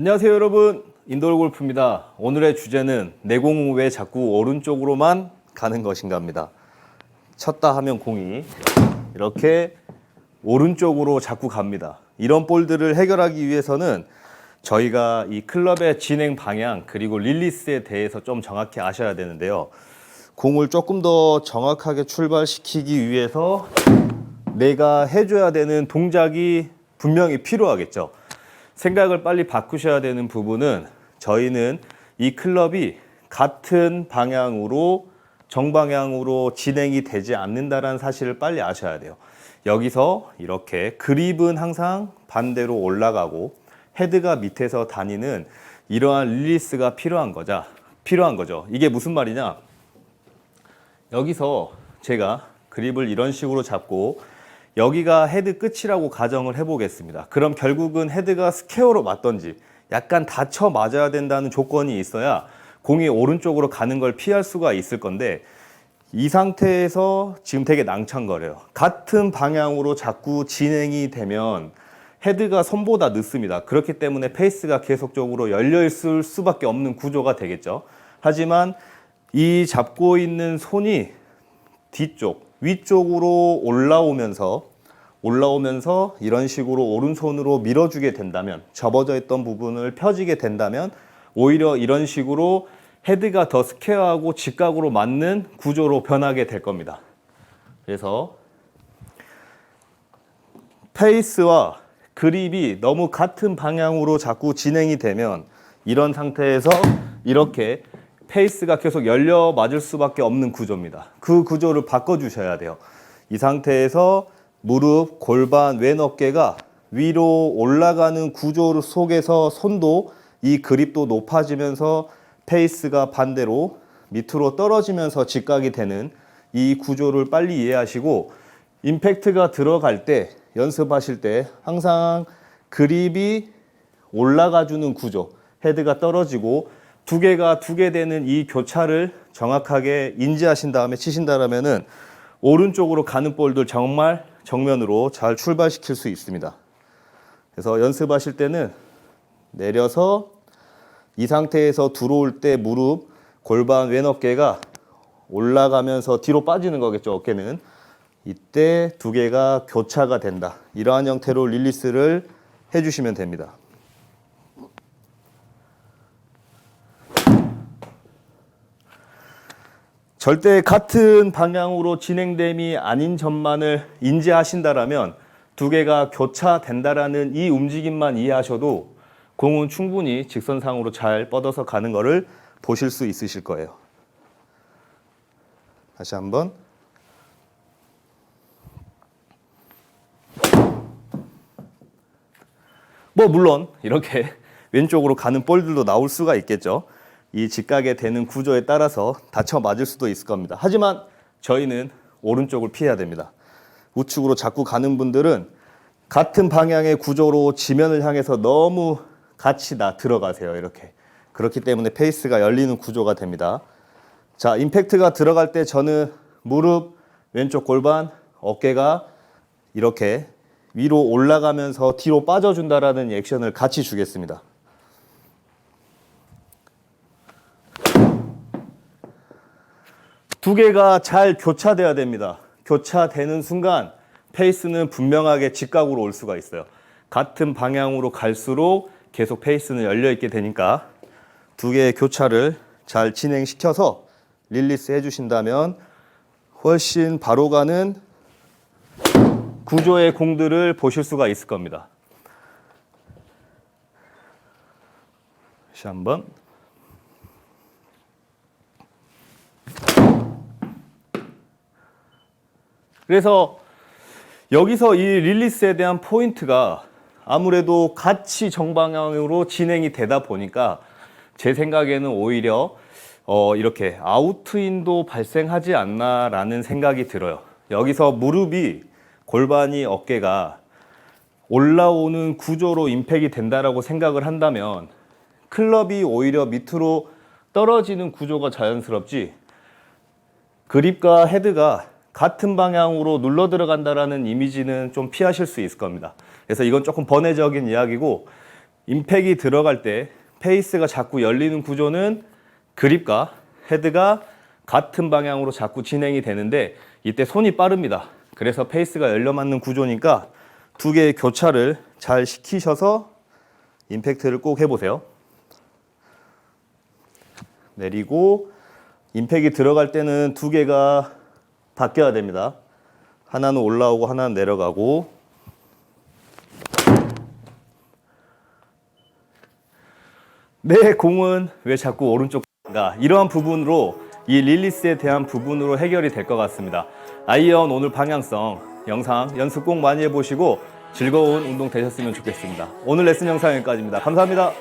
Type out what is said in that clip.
안녕하세요 여러분, 인도골프입니다. 오늘의 주제는 내 공은 왜 자꾸 오른쪽으로만 가는 것인가 합니다. 쳤다 하면 공이 이렇게 오른쪽으로 자꾸 갑니다. 이런 볼들을 해결하기 위해서는 저희가 이 클럽의 진행 방향 그리고 릴리스에 대해서 좀 정확히 아셔야 되는데요. 공을 조금 더 정확하게 출발시키기 위해서 내가 해줘야 되는 동작이 분명히 필요하겠죠. 생각을 빨리 바꾸셔야 되는 부분은 저희는 이 클럽이 같은 방향으로 정방향으로 진행이 되지 않는다는 사실을 빨리 아셔야 돼요. 여기서 이렇게 그립은 항상 반대로 올라가고 헤드가 밑에서 다니는 이러한 릴리스가 필요한 거죠. 이게 무슨 말이냐? 여기서 제가 그립을 이런 식으로 잡고 여기가 헤드 끝이라고 가정을 해보겠습니다. 그럼 결국은 헤드가 스퀘어로 맞던지 약간 닫혀 맞아야 된다는 조건이 있어야 공이 오른쪽으로 가는 걸 피할 수가 있을 건데, 이 상태에서 지금 되게 낭창거려요. 같은 방향으로 자꾸 진행이 되면 헤드가 손보다 늦습니다. 그렇기 때문에 페이스가 계속적으로 열려 있을 수밖에 없는 구조가 되겠죠. 하지만 이 잡고 있는 손이 위쪽으로 올라오면서 이런 식으로 오른손으로 밀어주게 된다면, 접어져 있던 부분을 펴지게 된다면 오히려 이런 식으로 헤드가 더 스퀘어하고 직각으로 맞는 구조로 변하게 될 겁니다. 그래서 페이스와 그립이 너무 같은 방향으로 자꾸 진행이 되면 이런 상태에서 이렇게 페이스가 계속 열려 맞을 수밖에 없는 구조입니다. 그 구조를 바꿔주셔야 돼요. 이 상태에서 무릎, 골반, 왼 어깨가 위로 올라가는 구조 속에서 손도 이 그립도 높아지면서 페이스가 반대로 밑으로 떨어지면서 직각이 되는 이 구조를 빨리 이해하시고, 임팩트가 들어갈 때, 연습하실 때 항상 그립이 올라가주는 구조, 헤드가 떨어지고 두 개 되는 이 교차를 정확하게 인지하신 다음에 치신다면은 오른쪽으로 가는 볼들 정말 정면으로 잘 출발시킬 수 있습니다. 그래서 연습하실 때는 내려서 이 상태에서 들어올 때 무릎, 골반, 왼 어깨가 올라가면서 뒤로 빠지는 거겠죠. 어깨는 이때 두 개가 교차가 된다. 이러한 형태로 릴리스를 해주시면 됩니다. 절대 같은 방향으로 진행됨이 아닌 점만을 인지하신다라면 두 개가 교차된다라는 이 움직임만 이해하셔도 공은 충분히 직선상으로 잘 뻗어서 가는 것을 보실 수 있으실 거예요. 다시 한번. 물론 이렇게 왼쪽으로 가는 볼들도 나올 수가 있겠죠. 이 직각에 되는 구조에 따라서 다쳐 맞을 수도 있을 겁니다. 하지만 저희는 오른쪽을 피해야 됩니다. 우측으로 자꾸 가는 분들은 같은 방향의 구조로 지면을 향해서 너무 같이 들어가세요. 이렇게. 그렇기 때문에 페이스가 열리는 구조가 됩니다. 자, 임팩트가 들어갈 때 저는 무릎, 왼쪽 골반, 어깨가 이렇게 위로 올라가면서 뒤로 빠져준다라는 액션을 같이 주겠습니다. 두 개가 잘 교차돼야 됩니다. 교차되는 순간 페이스는 분명하게 직각으로 올 수가 있어요. 같은 방향으로 갈수록 계속 페이스는 열려 있게 되니까 두 개의 교차를 잘 진행시켜서 릴리스 해주신다면 훨씬 바로 가는 구조의 공들을 보실 수가 있을 겁니다. 다시 한번. 그래서 여기서 이 릴리스에 대한 포인트가 아무래도 같이 정방향으로 진행이 되다 보니까 제 생각에는 오히려 이렇게 아웃트인도 발생하지 않나라는 생각이 들어요. 여기서 무릎이, 골반이, 어깨가 올라오는 구조로 임팩이 된다라고 생각을 한다면 클럽이 오히려 밑으로 떨어지는 구조가 자연스럽지, 그립과 헤드가 같은 방향으로 눌러 들어간다라는 이미지는 좀 피하실 수 있을 겁니다. 그래서 이건 조금 번외적인 이야기고, 임팩이 들어갈 때 페이스가 자꾸 열리는 구조는 그립과 헤드가 같은 방향으로 자꾸 진행이 되는데 이때 손이 빠릅니다. 그래서 페이스가 열려 맞는 구조니까 두 개의 교차를 잘 시키셔서 임팩트를 꼭 해보세요. 내리고 임팩이 들어갈 때는 두 개가 바뀌어야 됩니다. 하나는 올라오고 하나는 내려가고. 내 공은 왜 자꾸 오른쪽 가? 이러한 부분으로 이 릴리스에 대한 부분으로 해결이 될 것 같습니다. 아이언 오늘 방향성 영상 연습 꼭 많이 해보시고 즐거운 운동 되셨으면 좋겠습니다. 오늘 레슨 영상 여기까지입니다. 감사합니다.